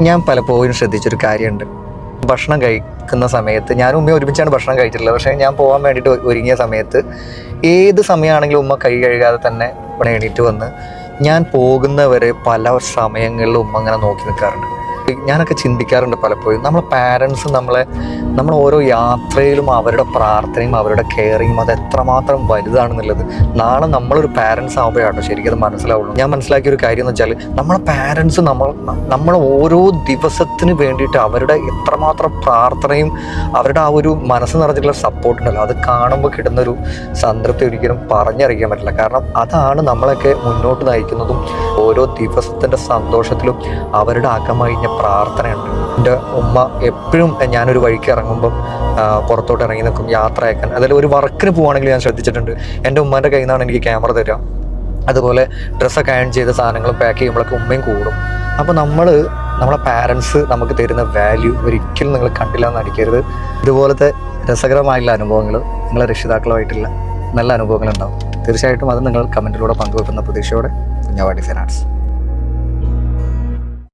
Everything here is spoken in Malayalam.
ഞാൻ പലപ്പോഴും ശ്രദ്ധിച്ചൊരു കാര്യമുണ്ട്. ഭക്ഷണം കഴിക്കുന്ന സമയത്ത് ഞാനും ഉമ്മ ഒരുമിച്ചാണ് ഭക്ഷണം കഴിച്ചിട്ടുള്ളത്. പക്ഷേ ഞാൻ പോകാൻ വേണ്ടിയിട്ട് ഒരുങ്ങിയ സമയത്ത് ഏത് സമയമാണെങ്കിലും ഉമ്മ കൈ കഴുകാതെ തന്നെ ഇവിടെ എണീറ്റ് വന്ന് ഞാൻ പോകുന്നവരെ പല സമയങ്ങളിലും ഉമ്മ അങ്ങനെ നോക്കി നിൽക്കാറുണ്ട്. ഞാനൊക്കെ ചിന്തിക്കാറുണ്ട് പലപ്പോഴും, നമ്മളെ പാരൻസ് നമ്മൾ ഓരോ യാത്രയിലും അവരുടെ പ്രാർത്ഥനയും അവരുടെ കെയറിങ്ങും അത് എത്രമാത്രം വലുതാണെന്നുള്ളത് നാളെ നമ്മളൊരു പാരൻസ് ആകുമ്പോഴാണ് ശരിക്കും അത് മനസ്സിലാവുള്ളൂ. ഞാൻ മനസ്സിലാക്കിയ ഒരു കാര്യം എന്ന് വെച്ചാൽ നമ്മളെ പാരൻസ് നമ്മൾ ഓരോ ദിവസത്തിന് വേണ്ടിയിട്ട് അവരുടെ എത്രമാത്രം പ്രാർത്ഥനയും അവരുടെ ആ ഒരു മനസ്സ് നിറഞ്ഞിട്ടുള്ള സപ്പോർട്ട് ഉണ്ടല്ലോ, അത് കാണുമ്പോൾ കിട്ടുന്നൊരു സംതൃപ്തി ഒരിക്കലും പറഞ്ഞറിയിക്കാൻ പറ്റില്ല. കാരണം അതാണ് നമ്മളൊക്കെ മുന്നോട്ട് നയിക്കുന്നതും ഓരോ ദിവസത്തിൻ്റെ സന്തോഷത്തിലും അവരുടെ അകമഴിഞ്ഞ പ്രാർത്ഥനയുണ്ട്. എൻ്റെ ഉമ്മ എപ്പോഴും ഞാനൊരു വഴിക്ക് ഇറങ്ങുമ്പം പുറത്തോട്ട് ഇറങ്ങി നിൽക്കും യാത്ര അയക്കാൻ. അതിൽ ഒരു വർക്കിന് പോവുകയാണെങ്കിൽ ഞാൻ ശ്രദ്ധിച്ചിട്ടുണ്ട്, എൻ്റെ ഉമ്മാൻ്റെ കയ്യിൽ നിന്നാണ് എനിക്ക് ക്യാമറ തരിക. അതുപോലെ ഡ്രസ്സൊക്കെ അയൺ ചെയ്ത സാധനങ്ങളും പാക്ക് ചെയ്യുമ്പോഴൊക്കെ ഉമ്മയും കൂടും. അപ്പോൾ നമ്മളെ പാരൻസ് നമുക്ക് തരുന്ന വാല്യൂ ഒരിക്കലും നിങ്ങൾ കണ്ടില്ല എന്ന് നടിക്കരുത്. ഇതുപോലത്തെ രസകരമായിട്ടുള്ള അനുഭവങ്ങൾ നിങ്ങളെ രക്ഷിതാക്കളുമായിട്ടുള്ള നല്ല അനുഭവങ്ങളുണ്ടാവും. തീർച്ചയായിട്ടും അത് നിങ്ങൾ കമൻറ്റിലൂടെ പങ്കുവെക്കുന്ന പ്രതീക്ഷയോടെ കുഞ്ഞാവാടി ഫൈനാൻസ്.